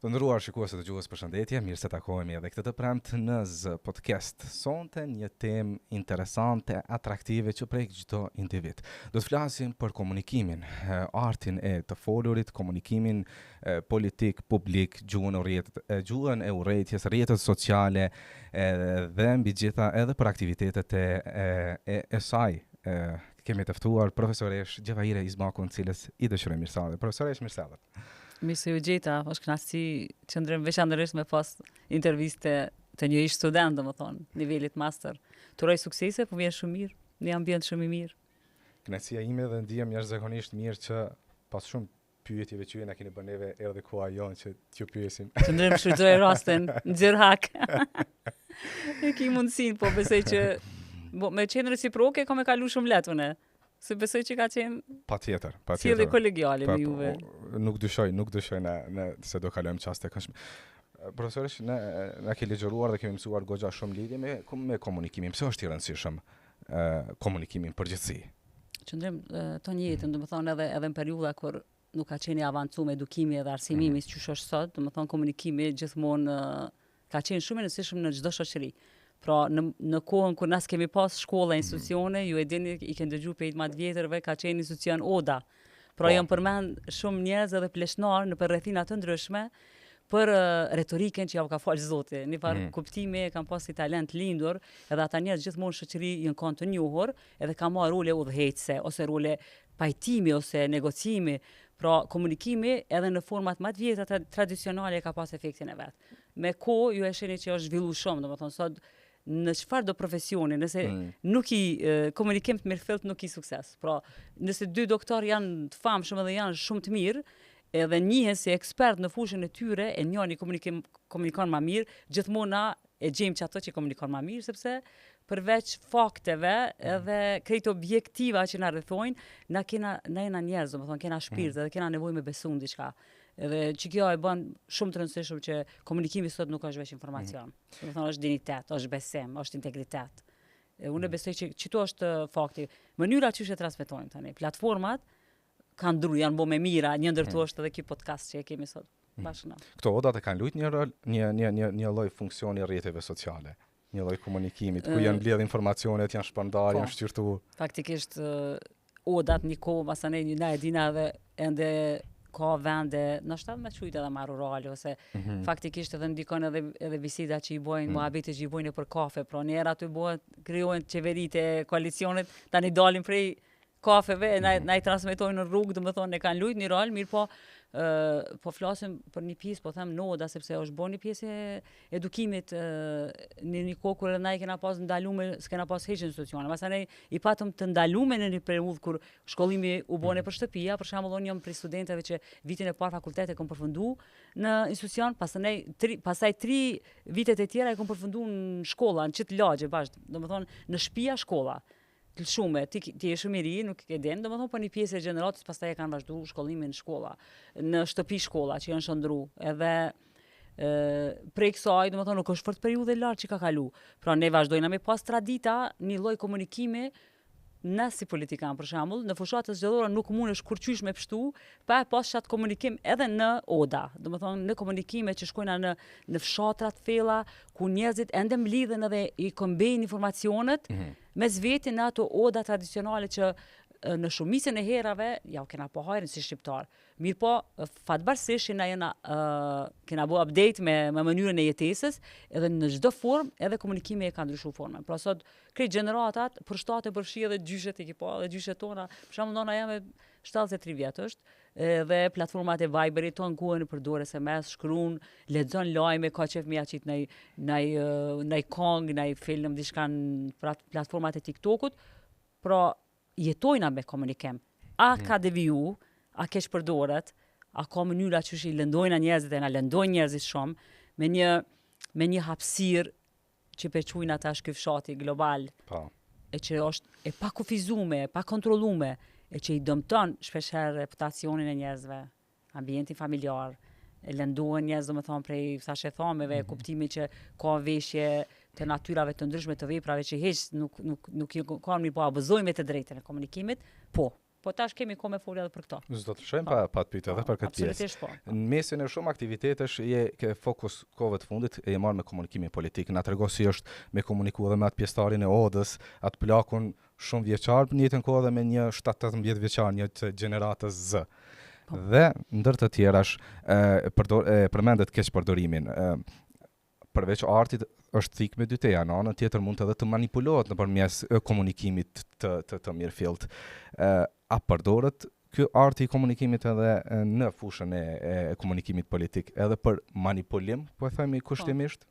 Të nderuar shikues e dëgjues, përshëndetje, mirë se takohemi edhe këtë të premtë në Z Podcast. Sonte një temë interesante, atraktive që prek çdo individ. Do të flasim për komunikimin, artin e të folurit, komunikimin politik, publik, gjuhën e urrëties, rrjetet sociale dhe mbi gjitha edhe për aktivitetet e saj. Kemi të ftuar profesoresh Gjevahire Izmakun, cilës i dëshiroj mirësellje. Profesoresh, mirësellje. Mi se ju gjeta, është kënaqësi që ndrem veçanërisht me pas interviste të një ish student, domethënë, nivelit master. Turoj suksese, po vjen shumë mirë, një ambient shumë i mirë. Kënaqësia ime dhe ndihem jashtëzakonisht mirë që pas shumë pyetjeve që na keni bërë neve erdhi koha jonë që t'ju pyesim. Që ndrem shfrytëzoj rastin, nxjerr hak. E ki mundësin, po besoj që me qenë reciproke ka me kalu shumë letë unë. Se besoj që ka qenë patjetër. Si edhe kolegiale me juve. Nuk dyshoj se do kalojmë çaste këndshme. Profesoresh, na ke lexuar dhe kemi mësuar goxha shumë lidhje me komunikimin. Pse është i rëndësishëm komunikimi në përgjithësi? Qëndrim tonë jetën, domethënë edhe në periudha kur nuk ka qenë i avancuar edukimi edhe arsimimi siç është sot, domethënë komunikimi gjithmonë ka qenë shumë i rëndësishëm në çdo shoqëri. Pra në kohën kur nas kemi pas shkolla, institucione, ju e dini, i keni dëgjuar për më të vjetërve, ka qenë institucion Oda. Pra janë përmend shumë njerëz edhe pleshnar në rrethina të ndryshme për retorikën që ja ka fal Zoti. Në farë kuptimi e kanë pas si talent lindur, edhe ata njerëz gjithmonë shoqëri janë kanë të njohur, edhe kanë marrë role udhëheqëse ose role pajtimi ose negociimi. Pra komunikimi edhe në format më të vjetra tradicionale ka pas efektin e vet. Me kohë ju e shihni që është zhvilluar shumë, domethënë sot në çfarë do profesioni, nëse nuk i komunikim të mirëfillt nuk i sukses. Pra, nëse dy doktor janë të famshëm edhe janë shumë të mirë, edhe njihen si ekspert në fushën e tyre, e njëri komunikon më mirë, gjithmonë na e gjejmë që ato që komunikon më mirë, sepse përveç fakteve edhe krejt objektiva që na rrethojnë, na jena njerëz, domethënë kena shpirt dhe kena nevojë me besu në diçka. Edhe që kjo e bën shumë të rëndësishëm që komunikimi sot nuk është vetëm informacion. Domethënë është dinitet, është besim, është integritet. Unë besoj që çito është fakti. Mënyra që e transmetojmë tani, platformat kanë ndru, janë bërë me mira, një ndër to është edhe ky podcast që e kemi sot bashkë na. Këto odat e kanë luajtur një rol, një lloj funksioni rrjeteve sociale, një lloj komunikimit ku janë mbledh informacionet, janë shpërndar, janë shqyrtuar. Faktikisht odat një kohë masane na e dina edhe ende ka vende, ndoshta me çujt edhe më rurale ose faktikisht edhe ndikon edhe biseda që i bojnë, muhabete që i bojnë për kafe, pra në aty krijohen qeveritë e koalicionit, tani dalin prej kafeve, na i transmetojnë në rrugë, domethënë ne kanë luajtur një rol, mirë po flasim për një pjesë, po them Noda, sepse është bërë një pjesë e edukimit në një kohë kur na i kena pas ndaluar, s'kena pas hiç institucione. Pastaj i patëm të ndaluar në një periudhë kur shkollimi u bën për shtëpia, për shembull unë jam prej studentëve që vitin e parë fakultete kam përfunduar në institucion, pastaj 3 vitet e tjera e kam përfunduar në shkolla, në çit lagje bashkë, domethënë në shtëpia shkolla. Të shumë, ti je shumë i ri, nuk e den, domethënë po një pjesë e gjeneratës pastaj e kanë vazhduar shkollimin në shkolla, në shtëpi shkolla që janë shndruar. Edhe prej kësaj, domethënë nuk është fort periudhë e lartë që ka kalu. Pra ne vazhdojmë me pas tradita, një lloj komunikimi. Ne si politikan, për shembull, në fushatë zgjedhore nuk mundesh kurrëqysh me pështu, pa pas çat komunikim edhe në oda. Domethënë në komunikime që shkojnë në fshatra të thella, ku njerëzit ende mlidhen edhe i kombejnë informacionet mes veti në ato oda tradicionale që në shumicën e herave, ja u kena po hajrin si shqiptar. Mirë po, fatbarësisht kena bo update me mënyrën e jetesës, edhe në çdo formë, edhe komunikimi e ka ndryshuar formën. Pra sot, krejt gjeneratat, për shtatë përfshi edhe gjyshet e kipa, edhe gjyshet tona, për shembull nona jam 73 vjet është, dhe platformat e Viberit tonë ku në përdor SMS, shkruan, lexon lajme, ka qef me jaqit në kong, në film, diçka në platformat e TikTokut. Pra jetojna me komunikim. A ka deviju, a keq përdoret, a ka mënyra që i lëndojna njerëzit e na lëndojnë njerëzit shumë, me një hapësirë që përquajnë ata ky fshati global, e që është e pa kufizume, e pa kontrollume, e që i dëmton shpeshherë reputacionin e njerëzve, ambientin familjar, e lëndohen njerëz domethënë prej thashë thameve, kuptimi që ka veshje të natyrave të ndryshme të veprave që hiç nuk kanë mirë po abuzojnë me të drejtën e komunikimit, po. po tash kemi kohë me folë edhe për këto. S'do të lëshojmë pa të pyetje edhe për këtë pjesë. Absolutisht po. Në mesin e shumë aktivitetesh je ke fokus kohëve të fundit e je marrë me komunikimin politik. Na trego si është me komuniku edhe me atë pjesëtarin e Odës, atë plakun shumë vjeçar në njëjtën kohë edhe me një 17-18 vjeçar, një të gjeneratës Z. Dhe ndër të tjerash përmendet keq përdorimin. Përveç artit është thik me dyteja, në anën tjetër mund edhe të manipulohet nëpërmes komunikimit të mirëfillt. A përdoret ky arti i komunikimit edhe në fushën e komunikimit politik, edhe për manipulim, po e themi kushtimisht?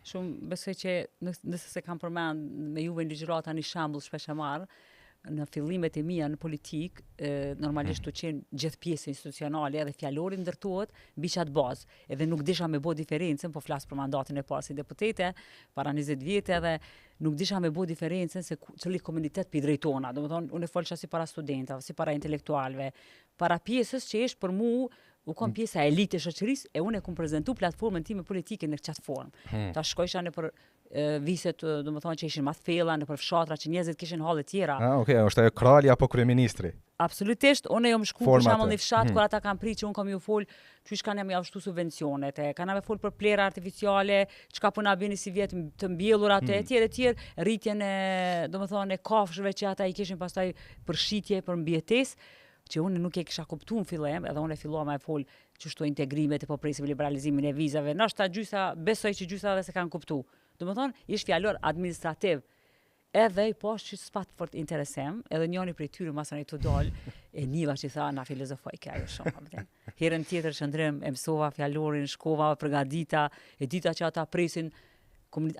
Shumë besoj që nëse se kam përmend me juve në ligjërata një shembull shpesh e marr, në fillimet e mia në politik, normalisht të qenë gjithë pjesë institucionale edhe fjalori ndërtohet mbi çat bazë. Edhe nuk disha me bë diferencën, po flas për mandatin e parë si deputete para 20 vjetë edhe nuk disha me bë diferencën se cili komunitet pi drejtona. Domethënë unë folsha si para studentave, si para intelektualëve, para pjesës që është për mua u kom pjesa e elitë e shoqërisë e unë e kom prezantu platformën time politike në çat formë. Ta shkojsha në për viset, domethënë që ishin mas thella në për fshatra që njerëzit kishin halle tjera. Okej, është ajo krali apo kryeministri? Absolutisht, unë jam shku për shembull në fshat kur ata kanë pritur që unë kam ju fol, çish kanë më javshtu subvencionet, kanë më fol për plera artificiale, çka po na bëni si vjet të mbjellur atë etj, rritjen e domethënë e kafshëve që ata i kishin pastaj për shitje, për mbijetesë, që unë nuk e kisha kuptuar në fillim, edhe unë fillova me fol çështo integrimet e po presim liberalizimin e vizave. Ndoshta gjysa, besoj që gjysa edhe se kanë kuptuar. Domethënë, ishte fjalor administrativ. Edhe i poshtë që s'pat fort interesem, edhe njëri prej tyre masën e të dal, e niva që tha na filozofoj kjo ajo shumë. Herën tjetër qëndrim, e mësova fjalorin, shkova, përgatita, e dita që ata presin.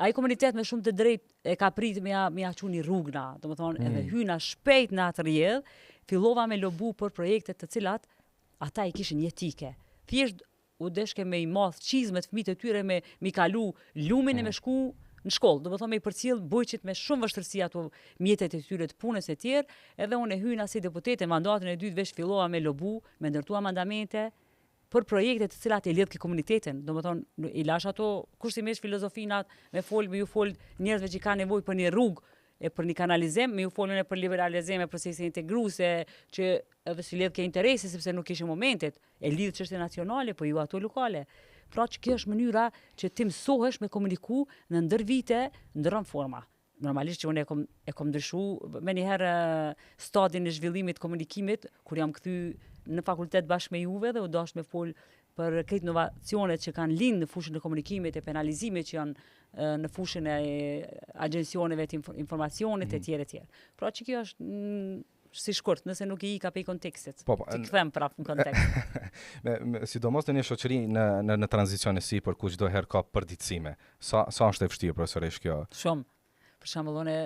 Ai komunitet me shumë të drejtë e ka prit me ja çuni rrugna, domethënë edhe hyna shpejt në atë rrjedh, fillova me lobu për projekte të cilat ata i kishin jetike. Thjesht u deshke me i madh çizmet fëmijët e tyre me mi kalu lumin e me shku në shkollë, domethënë me i përcjell bujqit me shumë vështirësi ato mjetet e tyre të punës e tjerë, edhe unë e hyna si deputete mandatin e dytë veç fillova me lobu, me ndërtua mandamente për projekte të cilat e lidh ke komunitetin, domethënë i lash ato kushtimisht filozofinat me fol me ju fol njerëzve që kanë nevojë për një rrugë e për një kanalizim, me ju folën e për liberalizim e procesin integruese që edhe si lidh ke interese sepse nuk kishin momentet, e lidh çështje nacionale, po ju ato lokale. Pra që kjo është mënyra që ti mësohesh me komuniku në ndër vite, ndërron forma. Normalisht që unë e kom ndryshu me njëherë stadin e zhvillimit komunikimit, kur jam kthy në fakultet bashkë me juve dhe u dash me fol për këtë inovacionet që kanë lind në fushën e komunikimit e penalizimit që janë në fushën e agjencioneve të informacionit e tjerë. Pra që kjo është si shkurt, nëse nuk i ka pe i kontekstit. Ti kthem prap në kontekst. Sidomos në një shoqëri në tranzicion e sipër ku çdo herë ka përditësime. Sa është e vështirë profesoresh kjo? Shumë. Për shembull unë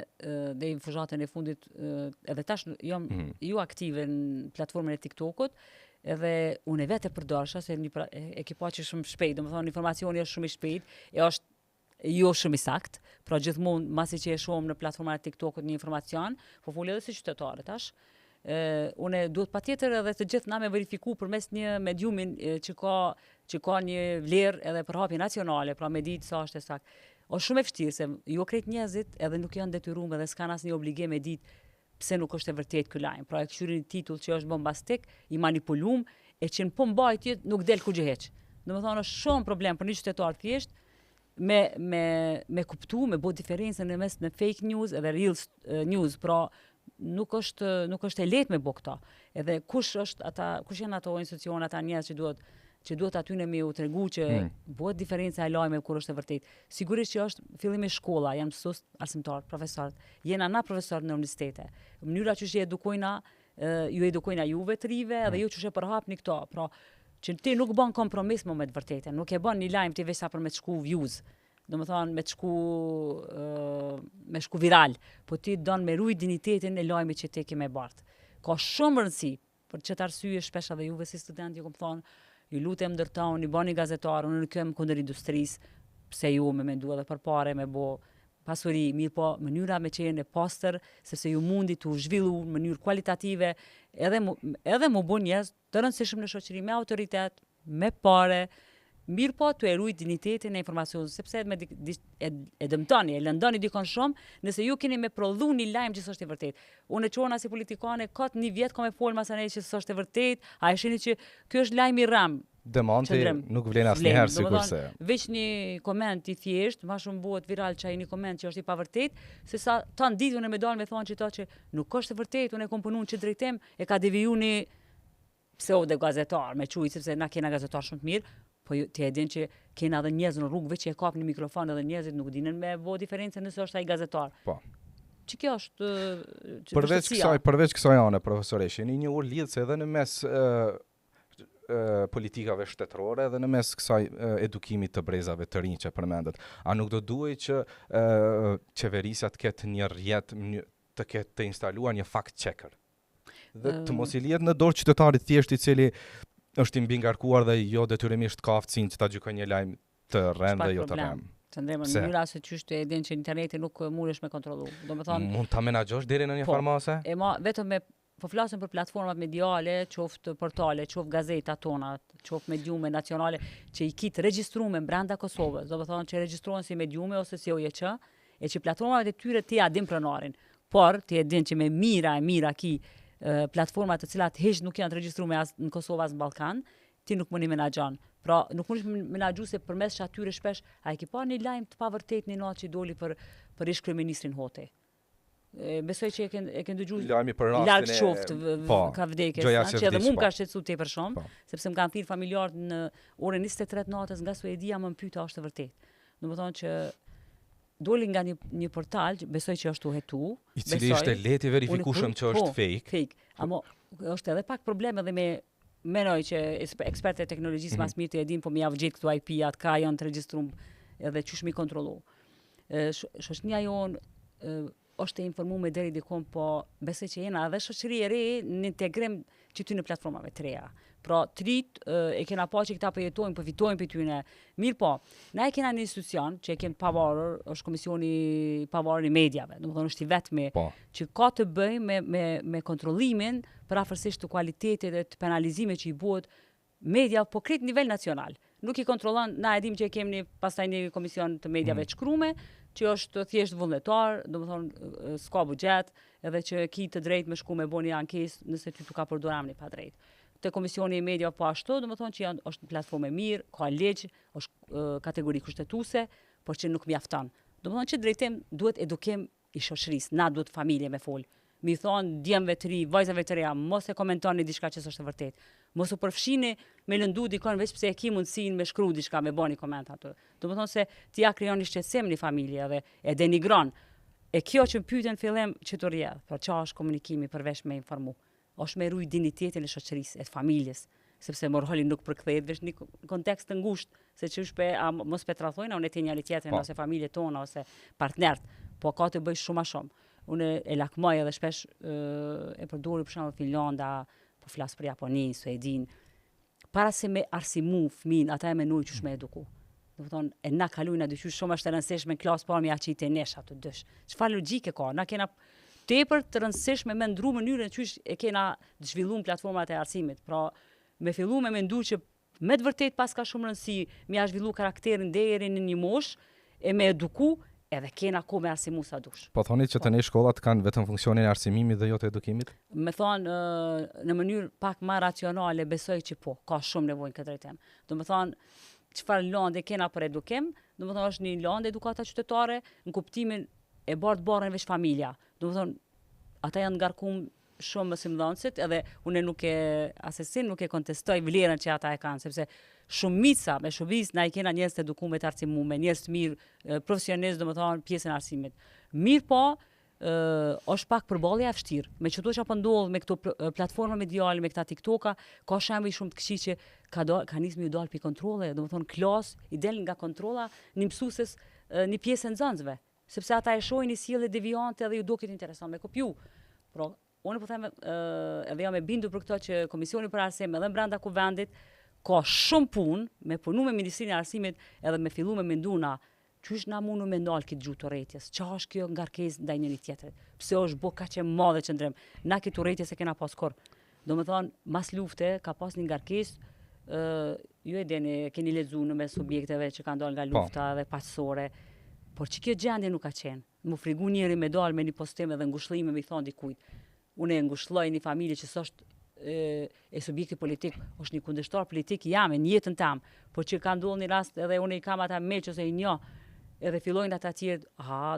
deri në fushatën e fundit edhe tash jam ju aktive në platformën e TikTokut, edhe unë vetë e përdorsha se e ke që shumë shpejt, domethënë informacioni është shumë i shpejt, e është jo shumë i sakt, pra gjithmonë masi që e shohim në platformën e TikTokut një informacion, po fol edhe si qytetare tash. Unë duhet patjetër edhe të gjithë na me verifiku përmes një mediumin që ka një vlerë edhe për hapje nacionale, pra me ditë sa është e sakt. Është shumë e vështirë se jo krejt njerëzit edhe nuk janë detyruar edhe s'kan asnjë obligim me ditë pse nuk është e vërtetë ky lajm. Pra e këshyrin një titull që është bombastik, i manipulum, e që në po mbajtje nuk del kurrë heq. Domethënë është shumë problem për një qytetar thjesht me kuptu, me bë diferencën në mes në fake news edhe real news, pra nuk është e lehtë me bë këto. Edhe kush janë ato institucione, ata njerëz që duhet aty me u tregu që bëhet diferenca e lajme kur është e vërtetë. Sigurisht që është fillimi shkolla, janë mësues, arsimtar, profesorët, jena na profesorë në universitete. Mënyra që ju edukojna juve të rive edhe ju që përhapni këto, pra që ti nuk bën kompromis me të vërtetën, nuk e bën një lajm ti veçsa për me të shku views, domethënë me shku viral, po ti don me ruaj dinjitetin e lajmit që ti ke me bart. Ka shumë rëndësi për çet arsye shpesh edhe juve si student ju kam thonë, ju lutem ndërtoni, bani gazetar, unë nuk jam kundër industrisë, pse ju me mendu edhe për pare, me bo pasuri, mirë po mënyra me qenë e pastër, sepse ju mundi të zhvillu në mënyrë kualitative, edhe mu bu njerëz të rëndësishëm në shoqëri me autoritet, me pare, mirë po të erujt dignitetin e informacionit, sepse e dëmtoni, e lëndoni dikon shumë, nëse ju keni me prodhu një lajm që s'është e vërtet. Unë e qona si politikane, kot një vjet ka me folë masanej që s'është e vërtet, a e shini që kjo është lajm i ram. Demanti nuk vlen asnjëherë sigurisht. Veç një koment i thjesht, më shumë bëhet viral çaj një koment që është i pavërtet, se sa tan ditë unë më dalë me thonë që nuk është e vërtet, unë e kom punuar që drejtim e ka deviju një pseudo gazetar me çuj sepse na kena gazetar shumë të mirë, po ti e din që kena edhe njerëz në rrugë veç që e kap në mikrofon edhe njerëzit nuk dinin me bë diferencën nëse është ai gazetar. Po. Që kjo është përveç kësaj ane, profesoresh, jeni një urë lidhse edhe në mes politikave shtetërore dhe në mes kësaj edukimit të brezave të rinj që përmendet. A nuk do duhej që qeverisja të ketë një rrjet të ketë të instaluar një fact checker? Dhe të mos i lihet në dorë qytetarit thjesht i cili është i mbingarkuar dhe jo detyrimisht ka aftësinë që ta gjykojë një lajm të rënd dhe jo të rënd. Qëndrema në mënyra se qysh e din që interneti nuk mundesh me kontrollu. Domethënë mund ta menaxhosh deri në një farmase? Vetëm po flasim për platformat mediale, qoftë portale, qoftë gazeta tona, qoftë mediume nacionale që i kitë regjistruar brenda Kosovës, do të thonë që regjistrohen si mediume ose si OJQ, e që platformat e tyre ti a din pronarin, por ti e din që me mira ki platformat të cilat hiç nuk janë të regjistruar as në Kosovë as në Ballkan, ti nuk mundi menaxhon. Pra nuk mundesh menaxhu se përmes atyre shpesh a e ke pa një lajm të pavërtet në natë që doli për ish-kryeministrin Hoti. Besoj që e ke ndëgjuar lajmi për rastin ka vdekjes, që edhe mua më ka shqetësuar tepër shumë, sepse më kanë thirrë familjarët në orën 23 natës nga Suedia më pyeta a është vërtet. Domethënë që doli nga një portal, besoj që është u hetu, i cili ishte lehtë verifikueshëm që është fake. Amo është edhe pak problem edhe me menoj që ekspertë e teknologjisë mas mirë të e din, po mi javë gjithë këtu IP-at, ka janë të regjistruar edhe qysh mi kontrollu. Shoqënia jonë është e informuar deri dikom, po besoj që jena edhe shoqëri e re në integrim që ty në platformave të reja. Pra trit e kena pa që këta përjetojnë, përfitojnë për tyne. Mirë po, na e kena një institucion që e kemë pavarur, është Komisioni Pavarur i Mediave, domethënë është i vetmi që ka të bëjë me kontrollimin përafërsisht të kualitetit dhe të penalizimit që i bëhet media po krejt nivel nacional. Nuk i kontrollon, na e dim që e kemi pastaj një komision të mediave të shkrume, që është thjesht vullnetar, domethënë s'ka buxhet, edhe që ki të drejtë me shku me bëni ankesë nëse ty t'u ka përdorur amni pa drejtë. Te Komisioni i Media po ashtu, domethënë që është një platformë e mirë, ka ligj, është kategori kushtetuese, por që nuk mjafton. Domethënë që drejtim duhet edukim i shoqërisë, na duhet familje me fol. Mi thonë djemve të ri, vajzave të reja, mos e komentoni diçka që s'është vërtet. Mos u përfshini me lëndu dikon veç pse e ki mundësinë me shkru diçka, me bani koment atë. Domethënë se ti ja krijon një shqetësim në familje dhe e denigron. E kjo që pyeten fillim që të rrjedh, por çfarë është komunikimi përveç me informu? Është me ruaj dignitetin e shoqërisë, e familjes, sepse morali nuk përkthehet veç në kontekst të ngushtë, se çu shpe mos pe tradhojnë unë te njëri tjetrin ose familjet tona ose partnerët, po ka të bëj shumë më shumë. Unë e lakmoj edhe shpesh e përdori për shembull Finlanda, po flas për Japoni, Suedin. Para se me arsimu fëmin, ata e menojnë qysh me eduku. Domethënë e na kalojnë aty qysh shumë është e rëndësishme në klasë parë me ja çite nesh ato dysh. Çfarë logjike ka? Na kena tepër të rëndësishme me ndru mënyrën qysh e kena zhvilluar platformat e arsimit. Pra me fillu me mendu që me të vërtet pas ka shumë rëndësi me ja zhvillu karakterin deri në një moshë e me eduku edhe kena ko me arsimu sa dush. Po thoni që tani shkollat kanë vetëm funksionin e arsimimit dhe jo të edukimit? Me thonë, në mënyrë pak më racionale besoj që po, ka shumë nevojë në këtë drejtim. Do me thonë, çfarë lëndë kena për edukim, do me thonë është një lëndë edukata qytetare, në kuptimin e barën veç familja. Do me thonë, ata janë ngarkum shumë më simdhënësit, edhe unë nuk e kontestoj vlerën që ata e kanë, sepse shumica me shubis na i kena njerëz të edukuar të arsimuar, njerëz të mirë, profesionistë, domethënë pjesën e arsimit. Mirë po, është pak përballja e vështirë. Me çdo çapo ndodh me këto platforma mediale, me këta TikToka, ka shembuj shumë të këqij që ka nisur u dal pi kontrolle, domethënë klas i del nga kontrolla një mësueses një pjesë nxënësve, sepse ata e shohin një sjellje deviante dhe ju duket interesant me kopju. Por unë po them edhe jam e bindur për këtë që Komisioni për Arsim edhe brenda kuvendit ka shumë punë me punu me Ministrinë e Arsimit edhe me fillu me menduna qysh na mundu me ndalë këtë gjuhë të urrëties, çfarë është kjo ngarkesë ndaj njëri tjetrit, pse është bë kaq e madhe qëndrim, na këtë urrëtie se kena pas kur. Domethënë mas lufte ka pas një ngarkesë ju e dini, keni lexuar në mes subjekteve që kanë dalë nga lufta dhe paqësore, por që kjo gjendje nuk ka qenë. Mu frigu njëri me dalë me një postim edhe ngushëllime me i thonë dikujt. Unë e ngushëlloj një familje që s'është e subjekti politik, është një kundërshtar politik jam në jetën tam, por që ka ndodhur një rast edhe unë i kam ata meq ose i njoh, edhe fillojnë ata tjerë,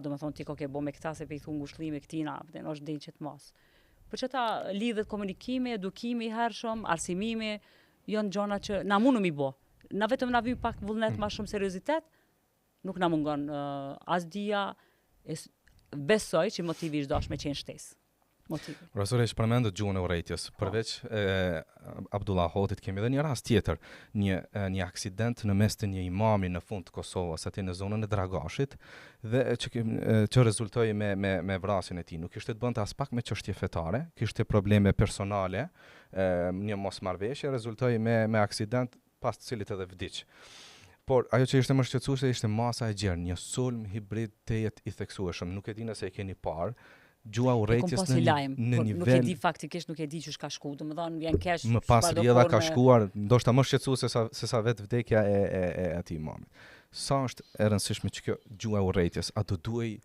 do të thonë ti ko ke bo me këta se pe i thu ngushëllime këtina, dhe është dhënë që të mos. Por që ta lidhet komunikimi, edukimi i hershëm, arsimimi, janë gjona që na mundu mi bo. Na vetëm na vy pak vullnet ma shumë seriozitet, nuk na mungon as dia, besoj që motivi është dash me qenë shtesë. Profesor, e përmendët gjuhën e urrejtjes. Përveç Abdullah Hotit kemi edhe një rast tjetër, një aksident në mes të një imami në fund të Kosovës, aty në zonën e Dragashit, dhe që rezultoi me vrasjen e tij. Nuk ishte të bënte as pak me çështje fetare, kishte probleme personale, një mosmarrveshje, rezultoi me aksident pas të cilit edhe vdiq. Por ajo që ishte më shqetësuese ishte masa e gjerë, një sulm hibrid tejet i theksueshëm. Nuk e di nëse e keni parë. Gjua urrejtjes në nivel... Nuk e di faktikisht, nuk e di që shka shku, do më thonë vjen kesh... Më pas rjedha ka shkuar, ndoshta më shqetësuese se sa vetë vdekja e atij imamit. Sa është e rëndësishme që kjo gjua urrejtjes, a do duhej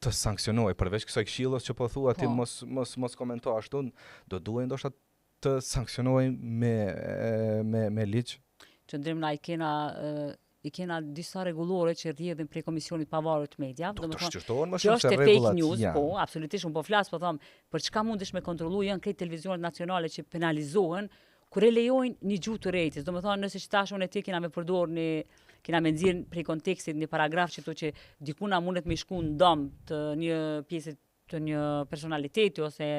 të sankcionohej përveç kësaj këshillës që po thua ti mos komentoj ashtu, do duhej ndoshta të sankcionohej me ligj? Qëndrim na i kena disa rregullore që rrjedhin prej Komisionit Pavarur të Mediave, domethënë që është fake news, po, absolutisht unë po flas, po them, për çka mundesh me kontrollu janë këto televizionet nacionale që penalizohen kur e lejojnë një gjuhë të urrejtjes. Domethënë nëse tash unë e ti kena me përdor kena me nxjerr prej kontekstit një paragraf që diku na mundet me shku në dëm të një pjesë të një personaliteti ose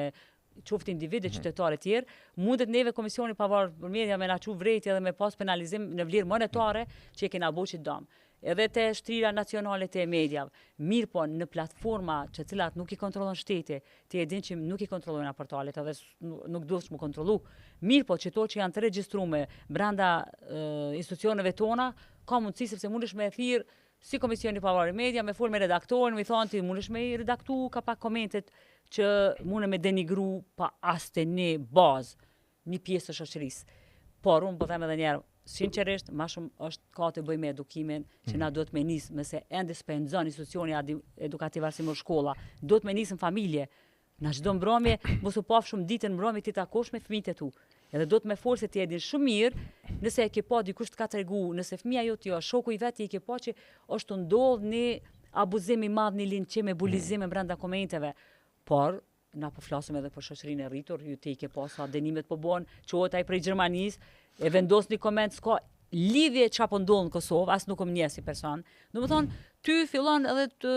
qoftë individe qytetare tjerë, mundet neve Komisioni Pavarur për Media me na çu vrejtje edhe me pas penalizim në vlerë monetare që e kena boqit dëm. Edhe te shtrira nacionale të mediave, mirë po në platforma që cilat nuk i kontrollon shteti, ti e din që nuk i kontrollojnë portalet edhe nuk duhet më kontrollu. Mirë po që to që janë të regjistrume brenda institucioneve tona, ka mundësi sepse mundesh me thirr si Komisioni Pavarur Media me fol me redaktorin, mi thonë ti mundesh me i redaktu ka pak komentet që mune me denigru pa as të një bazë, një pjesë të shoqërisë. Por unë po them edhe njerë, sinqerisht, ma shumë ka të bëj me edukimin që na duhet me nisë, mëse ende s'penzon institucioni edukativ arsimor shkolla, duhet me nisë në familje. Na çdo mbrëmje, mos u paf shumë ditën mbrëmje ti takosh me fëmijët e tu. Edhe do të me folë se ti e din shumë mirë, nëse e ke pa dikush të ka tregu, nëse fëmija jo t'jo, shoku i vetë i ke pa që është ndodhur një abuzim i madh, një linçim e bulizim brenda komenteve. Por na po flasim edhe për shoqërinë e rritur, ju ti ke pas sa dënimet po bën, quhet ai prej Gjermanisë, e vendos një koment s'ka lidhje çka po ndodh në Kosovë, as nuk më njeh si person. Domethënë, ty fillon edhe të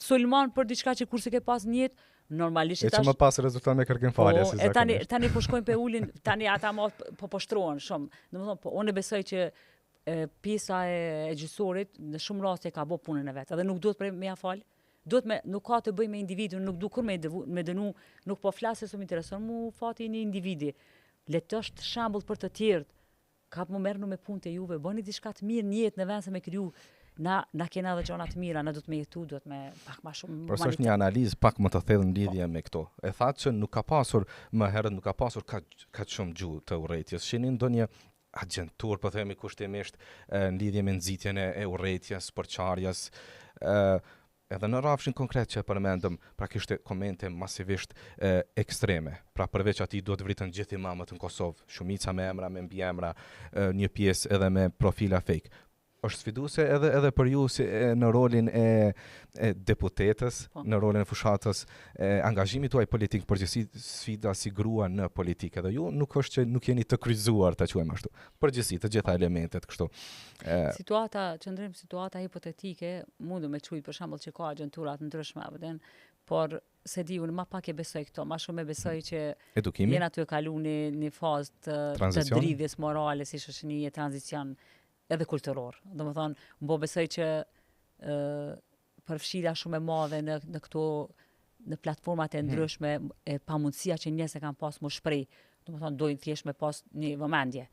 sulmon për diçka që kurse ke pas në jetë, normalisht tash. E që më pas rezulton me kërkim falje si zakonisht. Tani po shkojnë pe ulin, tani ata po shtrohen shumë. Domethënë, po unë besoj që pjesa e gjyqësorit në shumë raste ka bë punën e vet, edhe nuk duhet me ia fal. Nuk ka të bëj me individun, nuk du kur me dënu, nuk po flasë se më intereson mu fati një individi. Letë është shambull për të tjerët, ka më merrnu me punë të juve, bëni diçka të mirë një jetë në vend se me kriju, na kena edhe gjona të mira, na do të me jetu, do të me pak ma shumë humanitet. Por është një analizë pak më të thellë në lidhje me këto. E thatë që nuk ka pasur, më herët nuk ka pasur ka shumë gjuhë të urrejtjes. Shini ndonjë agjentur, po themi kushtimisht, në lidhje me nxitjen e urrejtjes, përçarjes, edhe në rafshin konkret që përmendëm, pra kishte komente masivisht ekstreme. Pra përveç atij duhet vritën gjithë imamët në Kosovë, shumica me emra, me mbiemra, një pjesë edhe me profila fake. Është sfiduese edhe për ju në rolin e deputetës, në rolin e fushatës, angazhimit tuaj politik, përgjithësi sfida si grua në politikë. Edhe ju nuk është që nuk jeni të kryqëzuar, ta quajmë ashtu. Përgjithësi të gjitha elementet kështu. Situata hipotetike mundu me çujt për shembull që ka agjenturat ndryshme, por se di unë ma pak e besoj këto, ma shumë e besoj që jena të e kalu një fazë të dridhjes morale, si shoqëri e tranzicion edhe kulturor. Do më thonë, më besoj që përfshirja shumë e madhe në këto në platformat e ndryshme e pamundësia që njerëzit kanë pas më shpreh, do më thonë dojnë thjesht me pas një vëmendje.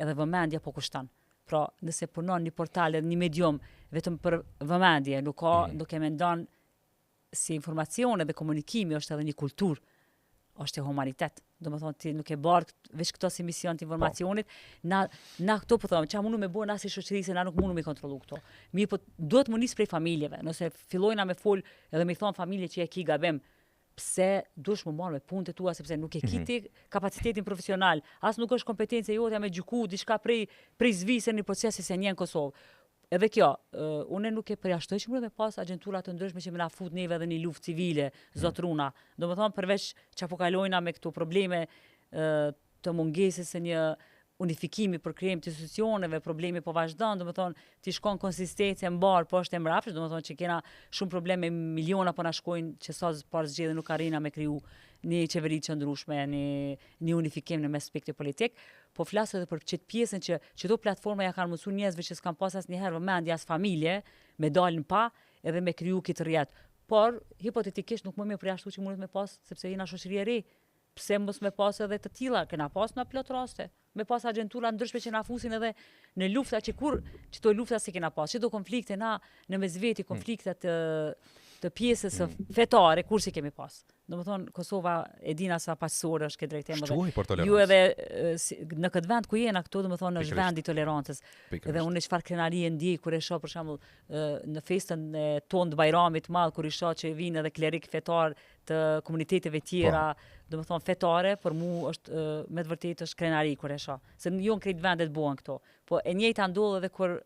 Edhe vëmendja po kushton. Pra, nëse punon një portal edhe një medium vetëm për vëmendje, nuk e mendon si informacione dhe komunikimi është edhe një kulturë, është e humanitet. domethënë ti nuk e bartë veç këto si mision të informacionit, na këto po them, çfarë mundu me bëu na si shoqëri se na nuk mundu me kontrollu këto. Mirë, po duhet më nis prej familjeve. Nëse fillojna me fol edhe me thon familje që e ki gabim, pse dush më marrë me punët e tua sepse nuk e ki ti kapacitetin profesional, as nuk është kompetencë jote me gjyku diçka prej zvisën në procesi se një në Kosovë. Edhe kjo, unë nuk e përjashtoj që mund me pas agentura të ndryshme që më na fut neve edhe një luftë civile, zotruna. Domethënë përveç çapo kalojna me këto probleme të mungesës së një unifikimi për krijim të institucioneve, problemi po vazhdon, domethënë ti shkon konsistencë e mbar poshtë e mbrapsht, domethënë që kena shumë probleme, miliona po na shkojnë që sa par zgjedhje nuk arrijna me kriju një qeveri të qëndrueshme, një unifikim në mes spektrit politik, po flas edhe për çet pjesën që çdo platforma ja kanë mësuar njerëzve që s'kan pas asnjëherë vëmendje as familje, me dalën pa edhe me kriju këtë rrjet. Por hipotetikisht nuk më përjashtu që mundet me pas sepse jena shoqëri e re. Pse mos me pas edhe të tilla, kena pas në plot raste. Me pas agentura ndryshme që na fusin edhe në lufta që çdo lufta si kena pas, çdo konflikte na në mesveti, konfliktet të pjesës fetare, kur si kemi pas. Domethënë Kosova e dina sa paqësore është këtë drejtim. Ju edhe në këtë vend ku jena këtu, domethënë është vend i tolerancës. Edhe unë çfarë krenarie ndjej kur e shoh për shembull në festën e tonë të Bajramit të madh kur i shoh që vinë edhe klerik fetar të komuniteteve tjera, domethënë fetare, për mua është me të vërtetë është krenari kur e shoh. Se jo në krejt vendet bëhen këto. Po e njëjta ndodh edhe kur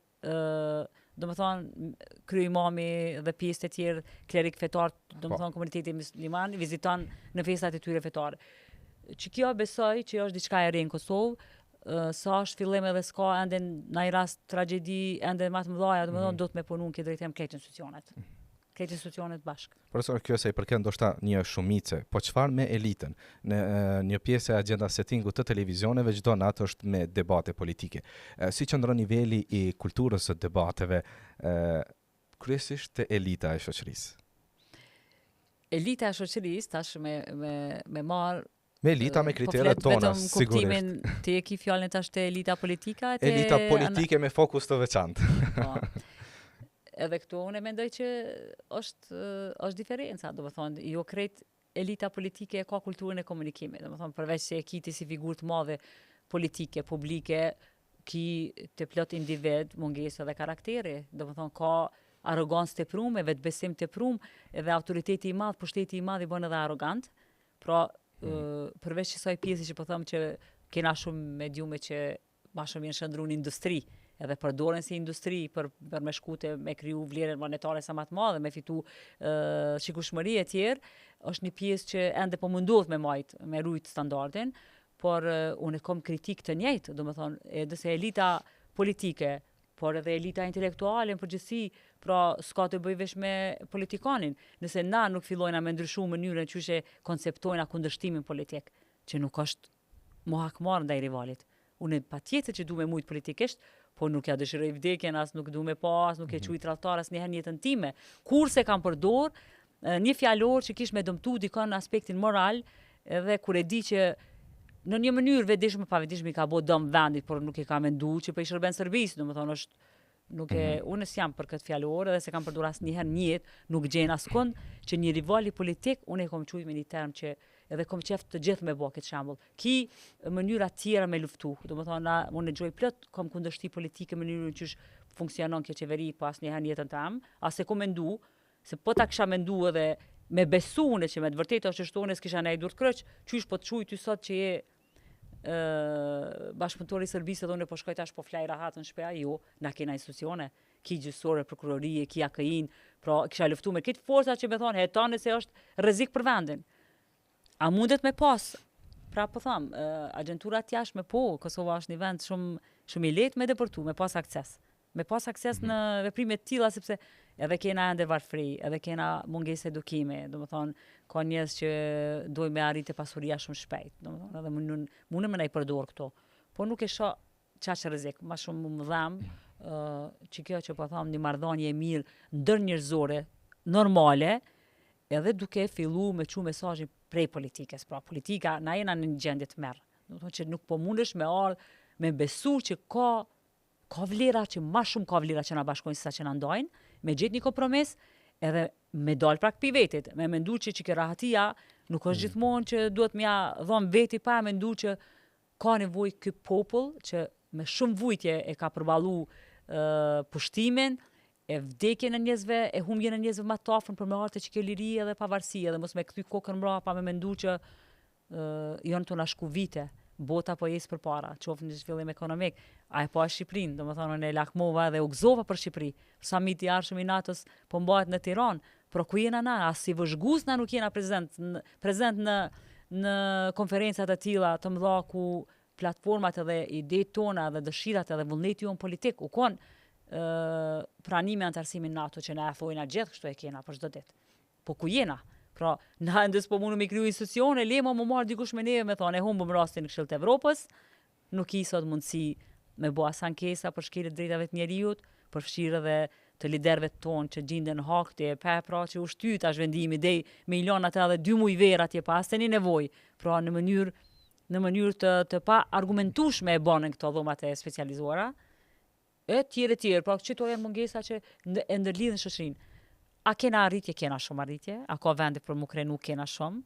domethënë kryimami dhe pjesët e tjerë klerik fetar, domethënë komuniteti musliman viziton në festat e tyre fetare. Që kjo besoj që është diçka e re në Kosovë, sa është fillim edhe s'ka ende në rast tragjedi ende më të mëdha, domethënë do të me punu në këtë drejtim këtë institucionet bashkë. Profesor, kjo se i përket ndoshta një shumice, po çfarë me elitën? Në një pjesë e agenda settingu të televizioneve çdo natë është me debate politike. Si qëndron niveli i kulturës së debateve kryesisht te elita e shoqërisë? Elita e shoqërisë tash me marr me elita me kriteret tona, sigurisht. Ti e ki fjalën tash te elita politika? Elita politike me fokus të veçantë. Edhe këtu unë mendoj që është diferenca, domethënë jo krejt elita politike ka kulturën e komunikimit, domethënë përveç se e kiti si figurë të madhe politike, publike, ki të plot individ, mungesë edhe karakteri, domethënë ka arrogancë tepruar, vetbesim tepruar, edhe autoriteti i madh, pushteti i madh i bën edhe arrogant. Pra përveç kësaj pjesë që po them që kena shumë mediume që më shumë janë shndruar në industri, edhe përdoren si industri për me shkute, me kriju vlerën monetare sa më të madhe, me fitu shikueshmëri e tjerë, është një pjesë që ende po mundohet me rujt standardin, por unë kam kritik të njëjtë, domethënë edhe se elita politike, por edhe elita intelektuale në përgjithësi, pra s'ka të bëj veç me politikanin, nëse na nuk fillojna me ndryshu mënyrën që konceptojna kundërshtimin politik, që nuk është mohakmarrë ndaj rivalit. Unë patjetër që du me mujt politikisht, po nuk ja dëshiroj vdekjen, as nuk du me pa, as nuk e quj tradhtar as njëherë në jetën time. Kurse kam përdor një fjalor që kish me dëmtu dikon në aspektin moral, edhe kur e di që në një mënyrë vetëdijshme pa vetëdijshme i ka bë dëm vendit, por nuk e ka menduar që po i shërben servis, domethënë është unë s'jam për këtë fjalor, edhe se kam përdor asnjëherë në jetë, nuk gjen askund që një rival politik unë e kam quajtur me një term që edhe kom qef të gjithë me bë këtë shembull. Ki mënyra tjera me luftu, domethënë unë dëgjoj plot kom kundërshti politike mënyrën që funksionon kjo qeveri, po asnjëherë në jetën time, as e kom mendu, se po ta kisha mendu edhe me besunë që me të vërtetë është shtonë s'kisha ndaj dur të kroq, qysh po të çuj ty sot që je bashkëpunëtori i servisit dhe unë po shkoj tash po flaj rahat në shtëpi, jo, na kena institucione, ki gjyqësore, prokurorie, ki AKI-n, pra kisha luftu me këtë forca që më thonë, hetani se është rrezik për vendin. A mundet me pas? Pra po tham, agjenturat jashtme po, Kosova është një vend shumë i lehtë me deportu, me pas akses. Me pas akses në veprime të tilla sepse edhe kena ende varfëri, edhe kena mungesë edukimi, domethënë ka njerëz që dojnë me arritë pasuria shumë shpejt, domethënë edhe mundem me na i përdor këto. Po nuk e shoh çaq rrezik, më shumë më dhem që kjo që po tham një marrëdhënie e mirë ndërnjerëzore, normale, edhe duke fillu me çu mesazhin prej politikës, pra politika na jena në një gjendje të merr. Domethënë që nuk po mundesh me ardh me besu që ka vlera që ma shumë ka vlera që na bashkojnë sa që na ndajnë, me gjetë një kompromis edhe me dal prak pi vetit, me mendu që kjo rahatia Nuk është gjithmonë që duhet m'ja dhon veti pa mendu që ka nevojë ky popull që me shumë vujtje e ka përballu pushtimin, e vdekjen e njerëzve, e humbjen e njerëzve më të afërm për me ardhur që kjo liri edhe pavarësi, edhe mos me kthy kokën mbrapa pa me mendu që janë të na shku vite. Bota po jesë përpara, qoftë në zhvillim ekonomik, a e pa Shqipërinë, domethënë unë e lakmova dhe u gëzova për Shqipëri. Samiti i ardhshëm i NATO-s po mbahet në Tiranë, por ku jena na, as si vëzhgues na nuk jena prezent në konferencat e tilla të mëdha ku platformat edhe idetë tona dhe dëshirat edhe vullneti jon politik u kon pranimi antarësimin NATO që na e thojnë gjithë kështu e kena për çdo ditë. Po ku jena? Pra, na ndës po mundu me kriju institucione, lema më marrë dikush me neve me thonë, e humbëm rastin në Këshillit të Evropës, nuk i sot mundësi me bo as ankesa për shkeljet drejtave të njeriut, përfshirë edhe të liderëve tonë që gjinden hakti e pra që u shtyt tash vendimi dej me ilonat edhe 2 muj verë atje pas të një nevojë, pra në mënyrë të pa argumentueshme e bonën këto dhomat e specializuara, e tjerë, pra që to janë mungesa që e ndërlidhin shoqërinë. A kena arritje, kena shumë arritje, a ka vende për mu krenu, kena shumë.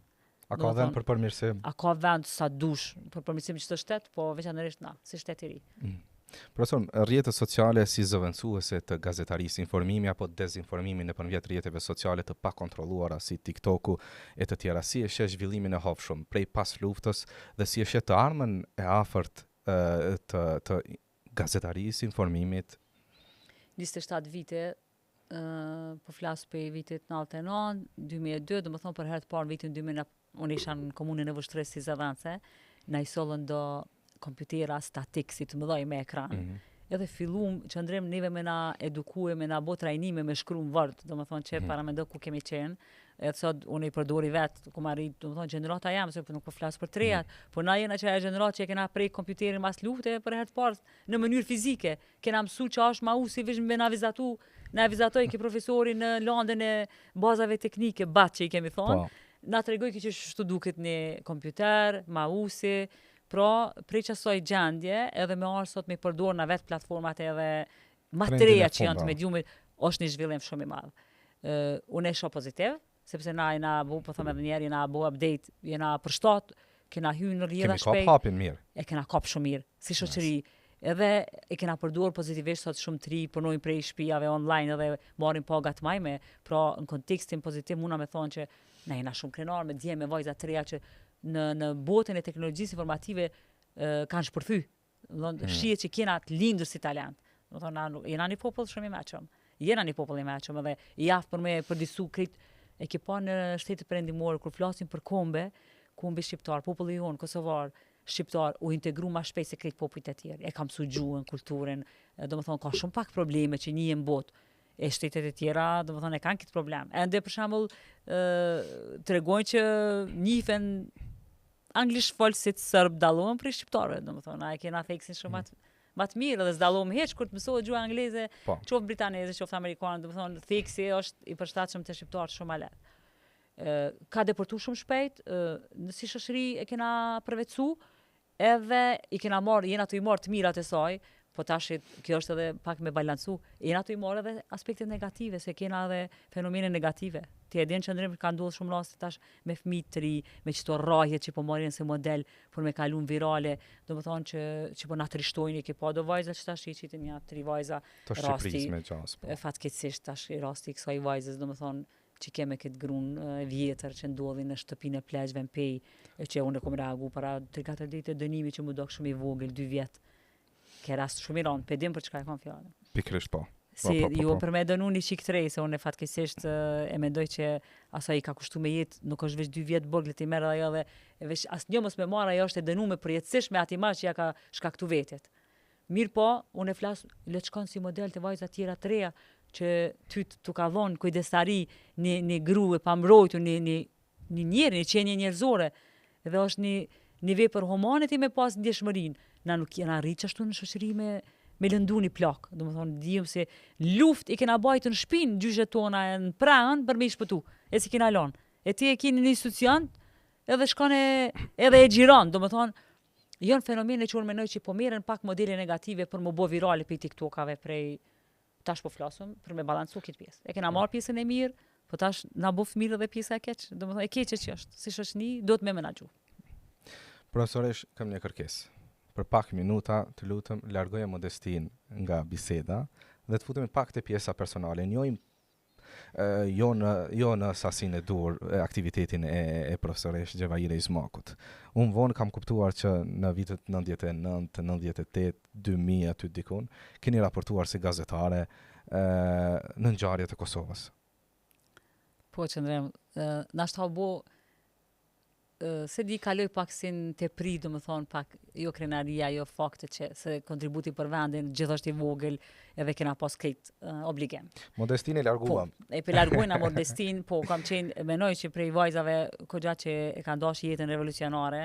A ka vend për përmirësim? A ka vend sa dush për përmirësim çdo shtet, po veçanërisht na, si shtet i ri. Profesor, rrjetet sociale si zëvendësuese të gazetarisë, informimi apo dezinformimi nëpërmjet rrjeteve sociale të pakontrolluara si TikToku e të tjera, si e sheh zhvillimin e hovshëm prej pas luftës dhe si e sheh të armën e afërt të gazetarisë, informimit? 27 vite po flas për vitit 99, 2002, do më thonë për herë të parë vitin 2000, unë isha në komunën e Vështrës si Zavance, na i sollën do kompjutera statik si të mëdhoj me ekran. Edhe fillum që ndrem neve me na edukue, me na bo trajnime me shkru në vërd, do më thonë që para me do ku kemi qenë, edhe sot unë i përdori vetë, ku ma rritë, do më thonë gjenerata jam, se nuk po flasë për trejat, por na jena që e gjenerat që e kena prej kompjuterin mas lufte për herë të parë në mënyrë fizike, kena mësu që është ma u si vishë me na vizatoj ke profesori në landën e bazave teknike, që i kemi thonë, na të regoj që shtu duket një kompjuter, mausi, pra prej qasoj gjendje edhe me arë sot me përdor në vetë platformat edhe matreja që janë të mediumit, është një zhvillim shumë i madhë. Unë e shoh pozitiv, sepse na jena bu, po thëmë edhe njerë, jena bu update, jena përshtat, kena hynë në rrjedha shpejt. Kemi kap hapin mirë. E kena kap shumë mirë, si shoqëri. Edhe e kena përdor pozitivisht sot shumë të ri, punojnë prej shtëpiave online edhe marrin pagat majme, pra në kontekstin pozitiv muna me thonë që na jena shumë krenar me djemë me vajza të reja që në botën e teknologjisë informative kanë shpërthy. Shihet që kena të lindur si talent. Do thonë jena një popull shumë i mëshëm. Jena një popull i mëshëm edhe i aftë për me përdisu krit e ke pa në shtetet perëndimore kur flasim për kombe shqiptar, populli jon kosovar, shqiptar u integru ma shpejt se krejt popujt e tjerë. E kam mësu gjuhën, kulturën, do më thonë ka shumë pak probleme që njihen botë. E shtetet e tjera, do më thonë e kanë këtë problem. Ende për shembull tregojnë që njihen anglisht folësit serb dallohen prej shqiptarëve, do më thonë, a kena theksin shumë më të mirë dhe s'dallohem hiç kur të mësohet gjuha angleze, qoftë britaneze, qoftë amerikane, do më thonë theksi është i përshtatshëm te shqiptarët shumë ma lehtë. Ka deportu shumë shpejt, si shoqëri e kena përvecu, edhe i kena marrë, jena të i marrë të mirat e saj, po tash kjo është edhe pak me balancu, jena të i marrë edhe aspektet negative, se kena edhe fenomene negative. Ti e din që ndrim ka ndodhur shumë raste tash me fëmijë të ri, me çto rrahje që po marrin si model për me kalun virale, domethënë që po na trishtojnë, ke pa do vajza që tash i qitin ja 3 vajza rasti. Fatkeqësisht tash i rasti i kësaj vajzës, domethënë që keme këtë grunë vjetër që ndodhi në shtëpinë e pleqve në pej, që unë e kom reagu para 3-4 ditë dënimi që mu dok shumë i vogël, 2 vjetë. Ke rast shumë i ranë, pedim për çka e kam fjallën. Pikrisht po. Si jo për me dënu një qik të rej, se unë e fatkeqësisht e mendoj që asaj i ka kushtu me jetë, nuk është veç 2 vjetë bërglet i merë ajo dhe veç asë një mos me marë ajo është e dënu me përjetësish me ati marë që ja ka shkaktu vetet. Mirë po, unë e flasë, le të shkon si model të vajza tjera të reja, që ty të ka dhonë kujdestari një gru e pambrojtu, një njerë, një qenje njerëzore, dhe është një vepër humane ti me pas ndjeshmërinë. Na nuk jena rritë qashtu në shoqëri me lëndu një plak. Do më thonë, dijëm se luft i kena bajtë në shpinë, gjyshet tona në pranë për me i shpëtu, e si kena lanë. E ti e kini një institucion, edhe shkone, edhe e gjiron, do më thonë, janë fenomene që unë menoj që po merren pak modele negative për më bo virale për TikTokave, prej tash po flasëm për me balancu këtë pjesë. E kena marrë pjesën e mirë, Po tash na bo fëmijë dhe pjesa e keq, domethënë e keqe që është, si shoqëni do të më menaxhu. Profesoresh, kam një kërkesë. Për pak minuta, të lutem, largoje Modestin nga biseda dhe të futemi pak te pjesa personale. Njohim jo në sasinë e dur aktivitetin e profesoresh Gjevahire Ismakut. Unë vonë kam kuptuar që në vitet 99, 98, 2000 aty dikun, keni raportuar si gazetare në ngjarjet e Kosovës. Po qëndrem, nashta bo se di kaloj pak sin te pri, domethënë pak jo krenaria, jo fakte që se kontributi për vendin gjithashtu i vogël edhe kena pas krejt obligim. Modestin e larguam. Po, e pe largojna Modestin, po kam qenë menoj që prej vajzave kogja që e kanë dashur jetën revolucionare,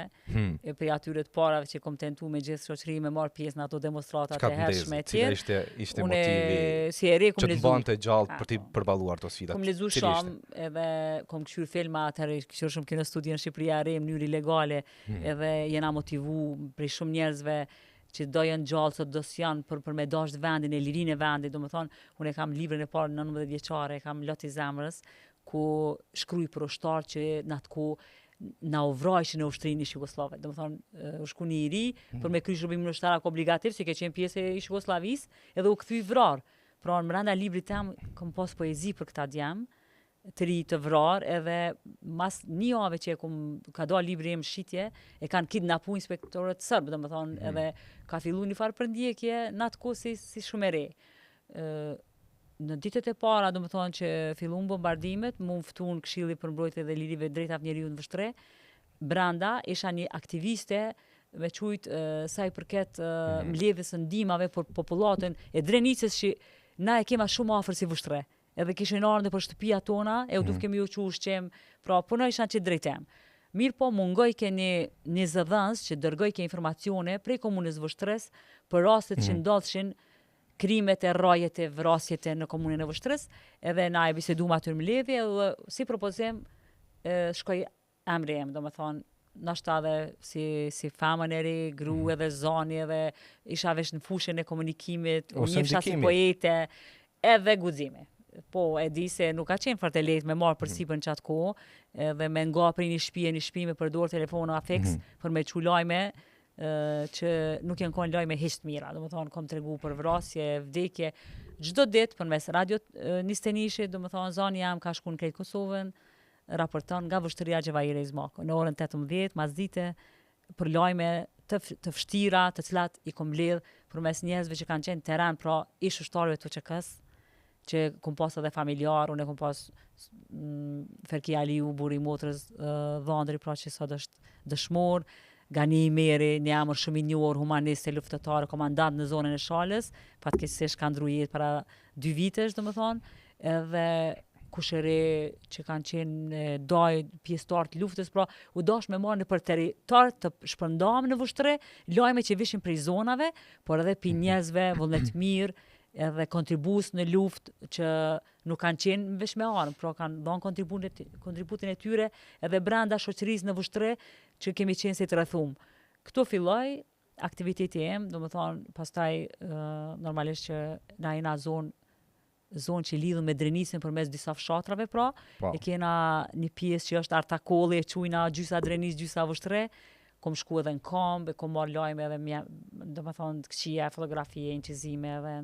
e prej atyre të parave që kom tentu me gjithë shoqëri me marr pjesë në ato demonstratat e hershme të tjera. Ishte Unë motivi si e re kom që të lezu. bante gjallë për të përballuar ato sfida. Kom lezu shumë edhe kom këshyr filma atëherë kishte shumë kinostudi në Shqipëri re në mënyrë ilegale edhe jena motivu prej shumë njerëzve që do janë gjallë sot do janë për me dashur vendin e lirinë e vendit, domethënë unë e kam librin e parë 19 vjeçare, kam Lot i zemrës ku shkruaj për ushtar që në atë kohë na uvrojshin në ushtrinë ish Jugoslave. Domethënë u shkuni i ri për me kry shërbimin ushtarak obligativ, si ke qenë pjesë e ish Jugosllavisë, edhe u kthy vrar. Pra në brenda librit tam kam pas poezi për këtë djem të ri të vrar, edhe mas një javë që ka dalë libri im shitje, e kanë kidnapu inspektorët serbë, domethënë edhe ka fillu një farë përndjekje në atë kohë si shumë e re. Në ditët e para, domethënë që fillun bombardimet, mu ftun Këshilli për mbrojtje dhe lirive drejta të njeriut në Vështre, brenda isha një aktiviste me qujt sa i përket mbledhjes së ndihmave për popullatën e Drenicës që na e kema shumë afër si Vështre. Edhe kishin ardhur për shtëpia tona, e u kemi u çu ushqim, pra punoj ishan që drejtem. Mirë po mungoj ke një zëdhënës që dërgoj ke informacione prej komunës Vështres për rastet që ndodhshin krimet e rrajet e vrasjet në komunën e Vështres, edhe na e bisedum aty në mbledhje, edhe si propozim shkoj emri em, domethënë nashta edhe si famën e re, gru edhe zani edhe isha vesh në fushën e komunikimit, u njefsha si poete edhe guxime. Po, e di se nuk ka qenë fort e lehtë me marrë përsipër në qatë kohë, edhe me ngapri një shtëpi me përdor telefona fix për me çu lajme që nuk janë kanë lajme hiç të mira. Domethënë kam tregu për vrasje, vdekje, çdo ditë përmes radio Nistenishit, domethënë zani jam ka shkuar në krejt Kosovën, raporton nga Vështëria Gjevahire Ismaku në orën 18 masdite për lajme të vështira, të cilat i kom mbledh përmes njerëzve që kanë qenë terren, pra ish ushtarëve të UÇK-s, që kom pas edhe familjar, unë kom pas Ferki Aliu, buri motrës Dhëndri, pra që sot është dëshmor, Gani Meri, një emër shumë i njohur, humanist e luftëtar, komandant në zonën e Shalës, fatkeqësisht ka ndru jetë para 2 vitesh, domethënë, edhe kushëre që kanë qenë doj pjesëtar të luftës, pra u dash me marrë në për territor të shpërndam në Vështre, lajme që vishin prej zonave, por edhe pi njerëzve vullnetmir, edhe kontribus në luftë që nuk kanë qenë veç me armë, pra kanë dhënë kontributin e tyre edhe brenda shoqërisë në Vështre që kemi qenë si të rrethum. Këtu filloi aktiviteti im, domethënë pastaj normalisht që na jena zonë që lidhën me Drenicën përmes disa fshatrave, pra e kena një pjesë që është Artakolli, e quajna gjysa Drenicë, gjysa Vështre. Kom shku edhe në kamp, kom marrë lajme edhe domethënë të këqija, fotografie, incizime edhe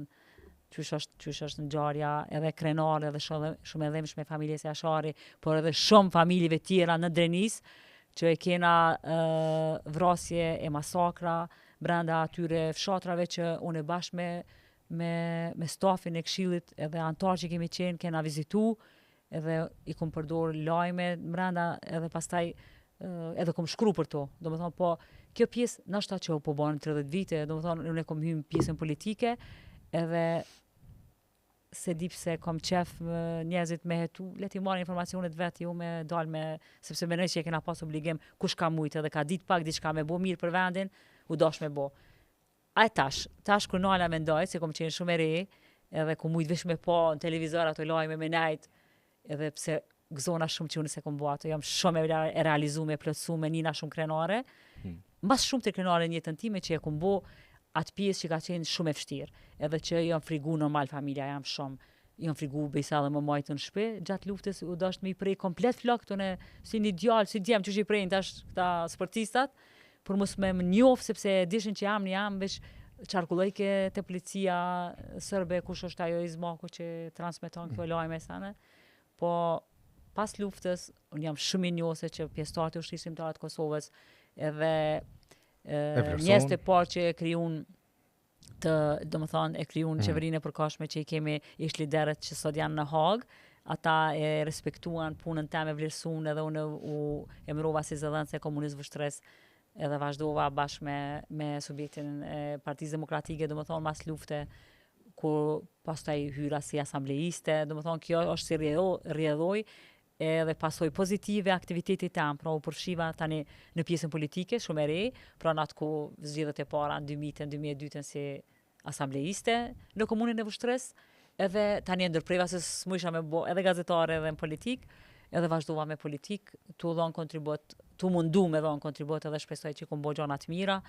qysh është ngjarja, edhe krenar, edhe shumë e dhëmshme familjes e Ashari, por edhe shumë familjeve tjera në Drenicë që e kena vrasje e masakra brenda atyre fshatrave që unë bashkë me stafin e Këshillit edhe antar që kemi qenë, kena vizitu, edhe i kom përdor lajme brenda edhe pastaj edhe kom shkru për to. Domethënë po kjo pjesë nashta që po bën 30 vite, domethënë unë kom hyrë pjesën politike, edhe se di pse kom qef njerëzit me hetu, le ti marrë informacionet vetë, jo me dalë me, sepse mendoj që e kena pas obligim, kush ka mujtë edhe ka ditë pak diçka me bo mirë për vendin, u dash me bo. Aj tash kur nala mendoj, se kom qenë shumë e re, edhe ku mujtë vesh me pa në televizor ato lajme me nejt, edhe pse gëzona shumë që unë se kom bo ato, jam shumë e realizume, plotësume, nina shumë krenare, mas shumë të krenare në jetën time që e kom bo atë pjesë që ka qenë shumë e vështirë, edhe që jam frigu normal familja, jam shumë janë frigu bejsa dhe më majtë në shpe, gjatë luftës u dasht me i prej komplet flok këtone, si një djallë, si djemë që i prejnë tash këta sportistat, për mos me më njofë, sepse dishin që jam veç qarkullojke të policia sërbe, kush është ajo izmaku që transmeton këto lajme sane, po pas luftës, unë jam shumë i njose që pjesëtarët e ushtrisë të Kosovës, edhe njerëz të parë që e krijun e krijun qeverinë e përkohshme që i kemi ish liderët që sot janë në Hag, ata e respektuan punën time, vlerësuan edhe unë u emërova si zëdhënëse e komunist vështres edhe vazhdova bashkë me subjektin e Partisë Demokratike, mas lufte, kur pastaj hyra si asambleiste, kjo është si rrjedhoj edhe pasoj pozitive aktivitetit tam, pra u përfshiva tani në pjesën politike, shumë e re, pra në atë ku zgjedhjet e para në 2000-2002 si asambleiste në komunën e Vushtres, edhe tani e ndërpreva se s'mujsha me bo edhe gazetare edhe në politik, edhe vazhdova me politik, tu dhon kontribut, tu mundu me dhon kontribut edhe shpresoj që kom bo gjona të mira.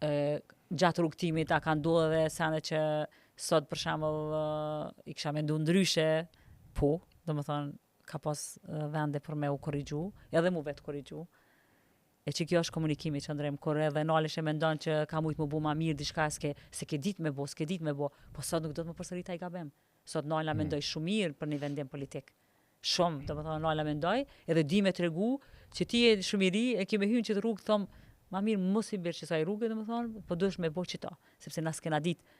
Gjatë rrugtimit a ka ndodhur edhe sene që sot për shembull i kisha mendu ndryshe, po, domethënë ka pas vende për me u korrigju, edhe mu vetë korrigju. E që kjo është komunikimi që ndrem, kur edhe nalesh e mendon që ka mujt më bu ma mirë diçka se ke dit me bo, po sot nuk do të më përsërit ai gabim. Sot nala mendoj shumë mirë për një vendim politik. Shumë, domethënë nala mendoj, edhe di me tregu që ti je shumë i ri, e ke me hyrë që të rrugë thom, ma mirë mos i bërë që sa i rrugë, domethënë, po duhesh me bo qëta, sepse nas kena ditë.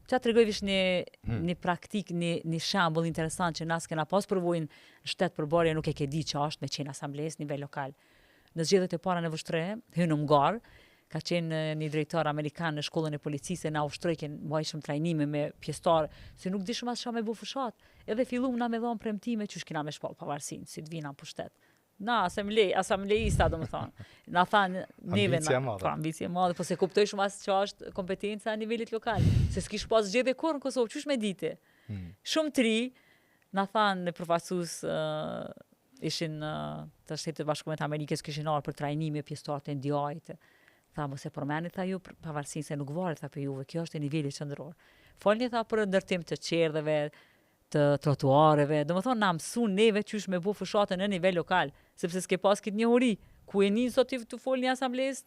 Qa të regoj vish një praktik, një shambull interesant që nas kena pas përvojnë në shtetë përbërje nuk e ke di që është me qenë asambles nivel lokal. Në zgjedhjet e para në Vushtre, hynë Mgar, ka qenë një drejtor amerikan në shkollën e policisë, na ushtrojken bajshëm trajnime me pjestar, se nuk dishëm as qa me bu fushat. Edhe fillum na me dhonë premtime që shkina me shpall pavarësin, si të vina për shtet. Na, asambleista, do më thonë. Na thanë, neve ambicje madhe, po se kuptoj shumë asë që është kompetenca a nivellit lokal. Se s'kish pas zgjedhje kur në Kosovë, qysh me dite? Shumë të ri, na thanë në përfasus ishin të Shtetet Bashkuara të Amerikës kishin arë për trajnime pjesëtarët e ndjajtë. Tha, mos e përmenit tha ju pavarësinë se nuk varet tha për juve, kjo është e nivellit qendror. Folni tha për ndërtim të qerdheve, të trotuareve, do më thonë na mësun neve qysh me bu fushatën në nivel lokal, sepse s'ke pas këtë njohuri, ku e një sot të fol një asambles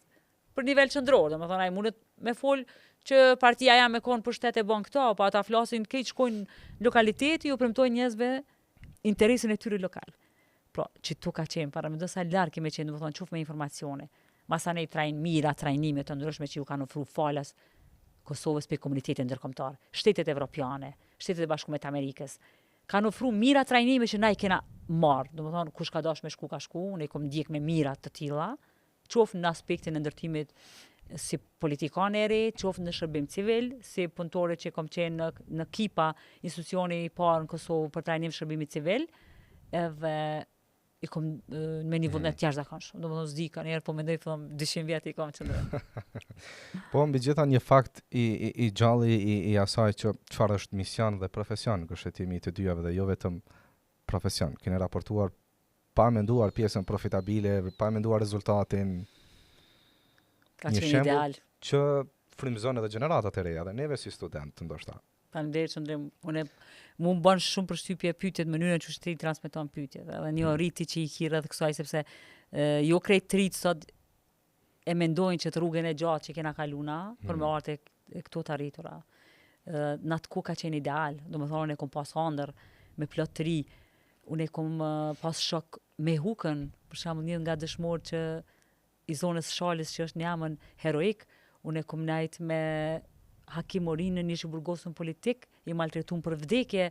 për nivel qendror, do më thonë ai mundet me fol që partia ja me konë për shtet e bon këta, pa ata flasin këtë shkojnë në lokaliteti, ju premtojnë njerëzve interesin e tyre lokal. Pra, që tu ka qenë, para me do sa larg kemi qenë, do më thonë quf me informacione. Masanej trajnë mira, trajnime të ndryshme që ju kanë ofru falas Kosovës për komunitetin ndërkombëtar, shtetet evropiane, shtetet e bashkuara të Amerikës, kanë ofru mira trajnime që na i kena marrë. Do të thonë kush ka dash me shku ka shku, ne kom ndjek me mira të tilla, qoftë në aspektin e ndërtimit si politikane e re, qoftë në shërbim civil, si punëtore që kom qenë në KIPA, institucioni i parë në Kosovë për trajnim shërbimit civil, edhe i kom me një vullnet jashtëzakonshëm. Do të thonë s'di kanë herë po mendoj thon 200 vjet i kam qenë. Po mbi gjitha një fakt i gjalli i asaj që çfarë është mision dhe profesion gëshetimi të dyave dhe jo vetëm profesion. Keni raportuar pa menduar pjesën profitabile, pa menduar rezultatin. Ka qenë ideal. Që frymëzon edhe gjeneratat e reja dhe neve si student ndoshta. Faleminderit që ndrem, mu më bën shumë përshtypje pyetjet mënyrën që shteti transmeton pyetjet, edhe një rriti që i ki rreth kësaj sepse jo krejt trit sot e mendojnë që të rrugën e gjatë që kena kaluna për me ardhe e këto të arritura. Në atë ku ka qenë ideal, do më thonë e kom pas hëndër me plot të ri, unë e kom pas shok me hukën, për shembull një nga dëshmorë që i zonës Shalës që është një amën heroik, unë e kom najt me Hakim Orinë një që burgosën politik, i maltretun për vdekje,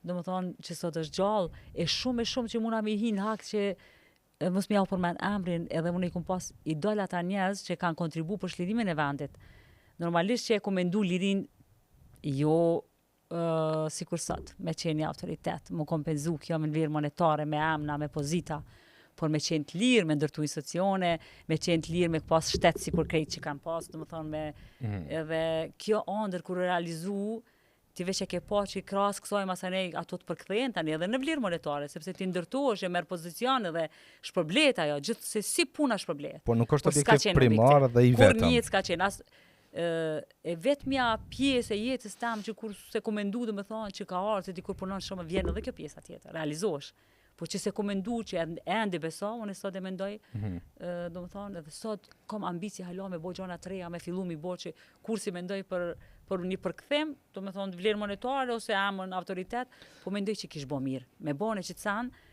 do më thonë që sot është gjallë, e shumë që muna me i hinë hak që mos mi au përmen emrin, edhe unë i kom pas idol ata njerëz që kanë kontribu për shlirimin e vendit. Normalisht që e kom mendu lirin jo sikur sot, me qenë një autoritet, më kompenzu kjo me nverë monetare, me emna, me pozita, por me qenë të lirë, me ndërtu institucione, me qenë të lirë, me pas shtetë si kur krejt që kanë pas, do më thonë edhe kjo ndër kur realizu, ti veç e ke pa që i krasë kësaj masanej ato të përkthejnë tani edhe në vlirë monetare, sepse ti ndërtu është e merë pozicion edhe shpërblet ajo, gjithë se si puna shpërblet. Po nuk është objektiv primar dhe i vetëm. Kur njët s'ka qenë, e vetmja pjesë e jetës tam që kur se komendu dhe me thonë që ka ardhur se ti kur punon shumë vjen edhe kjo pjesa tjetër, realizohesh. Po që se komendu që ende beso, unë sot e mendoj, do më thonë, edhe sot kom ambicie hala me bo gjona të reja, me fillu mi bo që kur si mendoj për një përkthem, do më thonë vlerë monetare ose amën autoritet, po mendoj që kish bo mirë. Me bone që të sanë,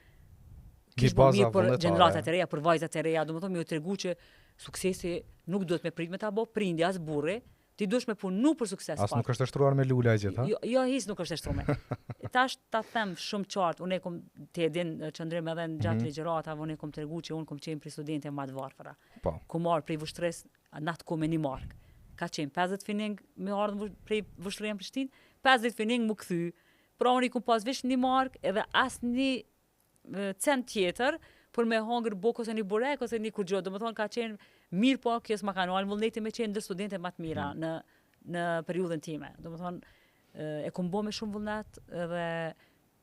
kish bo mirë për gjeneratat e reja, për vajzat e reja, do më thonë mi u tregu që suksesi nuk duhet me prit me ta bo prindi as burri, ti duhesh me punu për sukses. As nuk është e shtruar me lula e gjithë, ha? Jo, his nuk është e shtruar. Tash ta them shumë qartë, unë kom ti e din qëndrim edhe në gjatë ligjëratave, unë kom tregu që unë kom qenë për studente më të varfëra. Po. Ku marr prej vështresë natë ku me një mark. Ka qenë 50 fining me ardhmë prej vështria në Prishtinë, 50 fining më kthy. Pra unë kom pas vesh një mark edhe asnjë cent tjetër për me hongër buk ose një burek ose një kurgjo. Do më thonë ka qenë mirë po kjo s'ma kanë ardhur vullneti me qenë ndër studente më të mira në periudhën time. Do më thonë e kom bo me shumë vullnet dhe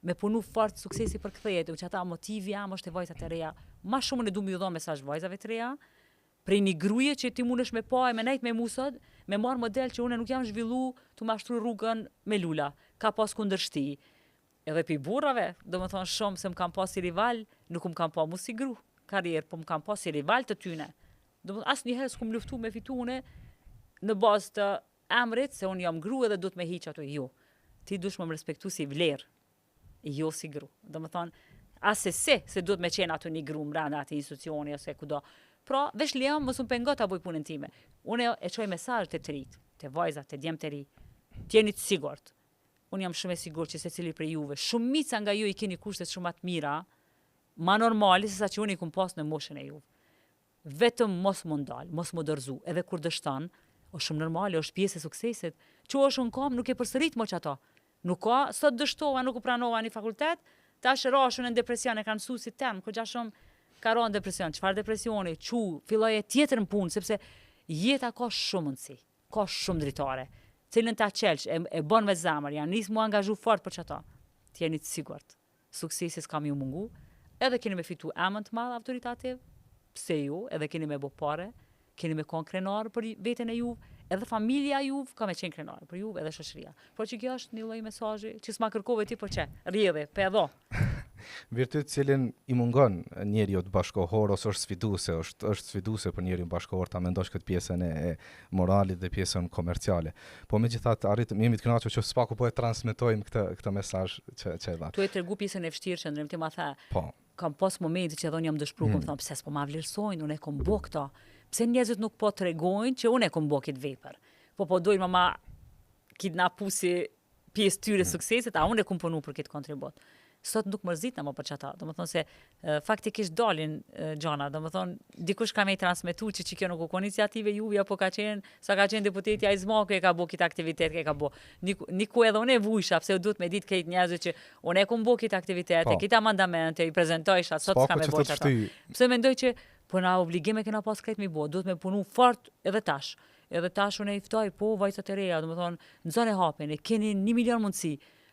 me punu fort suksesi për kthehet, që ata motivi jam është e vajzat e reja. Ma shumë ne du më ju dhon mesazh vajzave të reja, prej një gruje që ti mundesh me pa e me nejt me musot, me marr model që unë nuk jam zhvillu të mashtru rrugën me lula. Ka pas kundërshti. Edhe pi burrave, do më thonë shumë se më kam pas si rival, nuk më kam pa mu si gru karrierë, po më kam pas si rival të tyne. Do më asë njëherë s'kum luftu me fitune në bazë të emrit, se unë jam gru edhe du të me hiq ato jo. Ti dush më respektu si vlerë, jo si gru. Do më thonë, asë se du të me qenë ato një gru mbranda ati institucioni ose kudo. Pra, vesh liam mos më pengot ta boj punën time. Unë e çoj mesazh të rit, të vajzat, të djemt të ri. Tjeni të sigurt. Unë jam shumë e sigurt që secili prej juve, shumica nga ju i keni kushtet shumë të mira, ma normali se sa që unë i kum pas në moshën e juve. Vetëm mos më ndal, mos më dorëzu, edhe kur dështon, është shumë normale, është pjesë e suksesit. Që është në kam, nuk e përsërit më që ato. Nuk ka, sot dështova, nuk u pranova një fakultet, tash rashun në depresion e kanë mësuesit tem, kur gjashëm ka rënë depresion, çfarë depresioni, filloi tjetër në punë, sepse jeta ka shumë mundësi, ka shumë dritare. Cilën ta qelsh, e bën me zemër, janë nisë mu angazhu fort për çata. Ti jeni të sigurt. Suksesi s'kam ju mungu, edhe keni me fitu emën të madh autoritativ, pse ju, edhe keni me bo pare, keni me kon krenar për veten e juve, edhe familja juve ka me qenë krenar për juve, edhe shoqëria. Por që kjo është një lloj mesazhi që s'ma kërkove ti për çe, rrjedhe, pe edho. Virtyt cilin i mungon njeriu të bashkohor ose është sfiduese për njeriu bashkohor ta mendosh këtë pjesën e moralit dhe pjesën komerciale. Po megjithatë arritëm jemi të kënaqur që spaku po e transmetojmë këtë mesazh që e dha. Tu e tregu pjesën e vështirë që ndrim ti ma tha. Po. Kam pas momente që edhe unë jam dëshpëruar, kam thënë pse s'po ma vlerësojnë, unë e kom bo këto. Pse njerëzit nuk po tregojnë që unë e kom bo këtë vepër. Po dojnë ma kidnapu si pjesë tyre suksesit, a unë e kom punu për këtë kontribut. Sot nuk mërzitna më për çata. Do të thonë se faktikisht dalin gjana, do të thonë dikush ka më transmetuar që kjo nuk u kon iniciative juve apo ka qenë deputeti ai zmaku e ka bë këtë aktivitet që ka bë. Niku edhe unë e vujsha pse duhet me ditë këtë njerëz që unë e kam bë këtë aktivitet, këtë amandamente, i prezantojsha sot s'ka më bë çata. Pse mendoj që po na obligime kena pas këtë mi bë, duhet me punu fort edhe tash. Edhe tash unë i ftoj po vajzat e reja, do të thonë në zonë hapen, e keni 1 milion mundësi.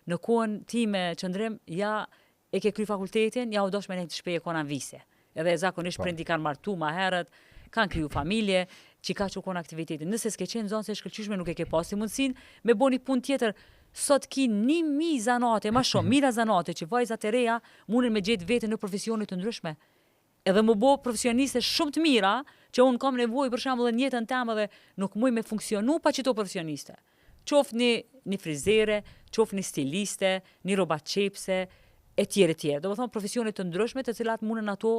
Në kohën time qëndrim, ja e ke kry fakultetin, ja u dosh me nejtë shpeje kona vise. Edhe zakonisht prindi kanë martu ma herët, kanë kriju familje, që ka që kona aktivitetin. Nëse s'ke qenë zonë se shkëllqyshme nuk e ke pasi mundësin, me bo një pun tjetër, sot ki 1.000 zanate, ma shumë, mira zanate, që vajzat e reja mundin me gjetë vetën në profesionit të ndryshme. Edhe më bo profesioniste shumë të mira, që unë kam nevojë për shembull në jetën teme dhe nuk muj me funksionu pa qito profesioniste. Qof një frizere, qof një stiliste, një roba qepse, e tjere. Do më thonë profesionet të ndryshme të cilat mundën ato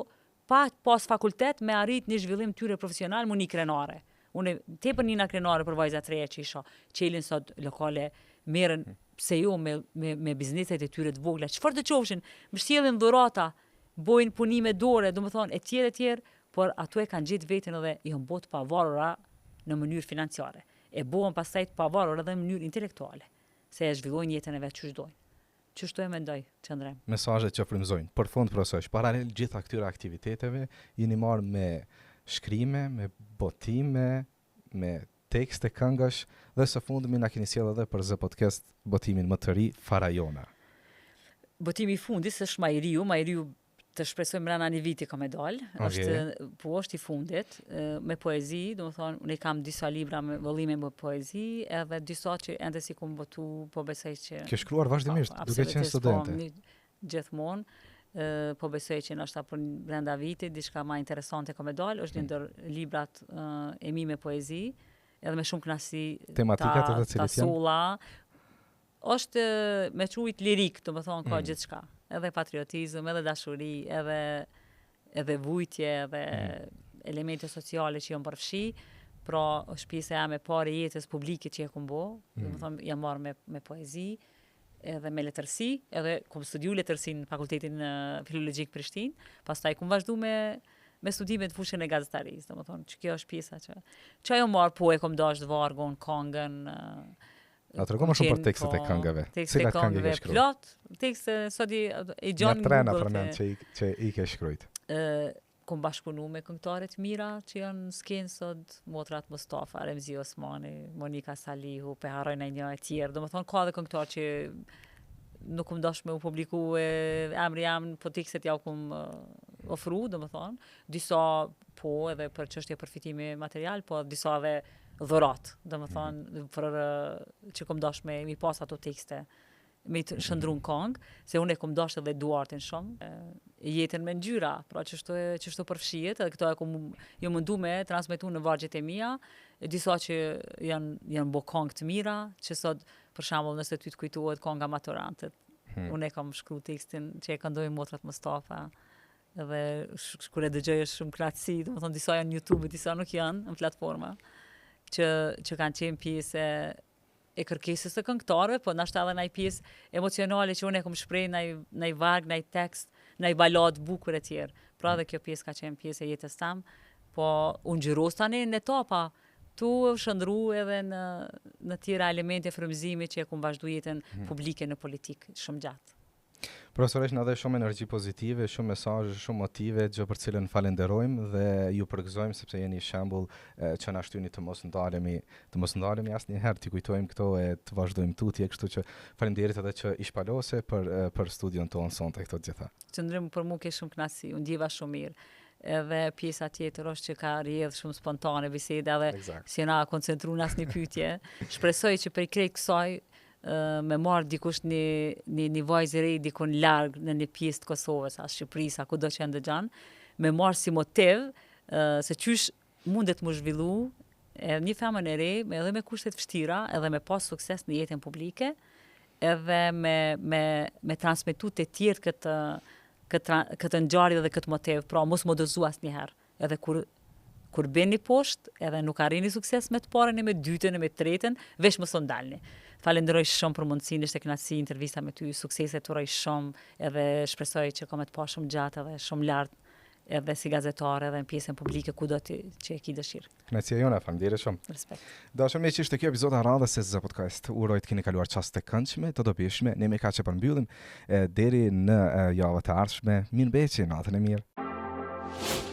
pa pas fakultet me arrit një zhvillim tyre profesional mu një krenare. Unë tepër një krenare për vajzat reja që isha, qelin sot lokale, merren pse jo me bizneset e tyre të vogla. Çfarë të qofshin, më sjellin dhurata, bojnë punime dore, do më thonë e tjere, por ato e kanë gjetë veten edhe janë botë pavarura në mënyrë financiare. E bohen pastaj të pavarur edhe në mënyrë intelektuale, se e zhvillojnë jetën e vet çu çdojnë. Çështo e mendoj, qëndrem. Mesazhet që frymëzojnë. Për fund profesor, paralel gjitha këtyre aktiviteteve, jeni marrë me shkrime, me botime, me tekste këngësh dhe së fundmi na keni sjellë edhe për Z Podcast botimin më të ri Farajona. Botimi i fundit është ma i riu të shpresoj mbrana një viti ka me dalë, është i fundit, me poezi, do më thonë, unë kam disa libra me vëllime me poezi, edhe disa që ende si kom botu, po besoj që... Ke shkruar vazhdimisht, duke qenë studente? Gjithmonë, po besoj që nështë për brenda vitit, diçka ma interesante ka me dalë, është një ndër librat e mi me poezi, edhe me shumë knasi ta sola, është me qujt lirik, do më thonë, ka gjithë shka. Edhe patriotizm, edhe dashuri, edhe vujtje, edhe elemente sociale që jam përfshi, pra është pjesë e me pare jetës publike që e kumbo, do më thonë, jam marrë me poezi, edhe me letërsi, edhe kom studiu letërsi në Fakultetin Filologjik Prishtinë, pastaj kom vazhdu me studimet fushën e gazetarisë, do më thonë, që kjo është pjesa që ajo marrë po e kom dashtë vargon, kongën, a të regoma shumë për tekstet e këngëve. Tekstet e këngëve plot, tekstet sot i gjonë në trena për men që i ke shkrujt. Kom bashkëpunu me këngëtarët mira që janë në skenë sot, Motrat Mustafa, Remzi Osmani, Monika Salihu, pe harojnë e një e tjerë. Do më thonë, ka dhe këngëtarë që nuk kom dash me u publiku emri jam, po tekstet ja u kom ofru, do më thonë. Disa po edhe për çështje përfitimi material, po disa edhe dhurat, do më thonë, për që kom dash me mi pas ato tekste, me të shëndru në kongë, se unë e kom dash edhe duartin shumë, jetën me ngjyra, pra që shto përfshijet, edhe këto e kom jo mundu me transmetu në vargjet e mia, disa që janë bo kongë të mira, që sot, për shembull, nëse ty të kujtohet konga Maturantët, unë e kam shkru tekstin që e këndoj Motrat Mustafa, edhe kur e dëgjoj është shumë knaqësi, do më thonë, disa janë në YouTube, disa nuk janë në platforma, që kanë qenë pjesë e kërkesës të këngëtarëve, po nashta edhe ndaj pjesë emocionale që unë e kom shpreh ndaj varg, ndaj tekst, ndaj baladë bukur e tjerë. Pra dhe kjo pjesë ka qenë pjesë e jetës tam, po unë gjyros tani në etapa, tu shëndru edhe në tjera elemente frymëzimi që e kom vazhdu jetën publike në politikë shumë gjatë. Profesoresh, na dhe shumë energji pozitive, shumë mesazhe, shumë motive, gjë për cilën falenderojmë dhe ju përgëzojmë sepse jeni shembull që na shtyni të mos ndalemi asnjëherë, t'i kujtojmë këto e të vazhdojmë tutje, kështu që faleminderit edhe që i shpalose për studion tonë sonte këto të gjitha. Qëndrim për mua ke shumë kënaqësi, u ndjeva shumë mirë. Edhe pjesa tjetër është që ka rrjedh shumë spontane biseda edhe si na koncentru në asnjë pyetje. Shpresoj që për krejt kësaj me marrë dikush një vajzë re dikun larg në një pjesë të Kosovës, as Shqipërisë, kudo që ndëgjon, me marrë si motiv se qysh mundet më zhvillu një femën e re, edhe me kushtet vështira, edhe me pas sukses në jetën publike, edhe me transmetu të tjerë këtë ngjarje dhe këtë motiv, pra mos më dozu asnjëherë. Edhe kur beni poshtë, edhe nuk arrini sukses me të parën e me dytën e me tretën, veç mos u ndalni. Falenderoj shumë për mundësinë, ishte kënaqësi intervista me ty, suksese të uroj shumë, edhe shpresoj që kam të pa shumë gjatë edhe shumë lart, edhe si gazetare edhe në pjesën publike kudo që e ki dëshirë. Kënaqësia jona, faleminderit shumë. Respekt. Dashur miq, ishte kjo episod i radhës së Z Podcast. Uroj të keni kaluar çaste të këndshme, të dobishme. Ne me kaq e përmbyllim deri në javën e ardhshme. Mirëmbëjtje, natën e mirë.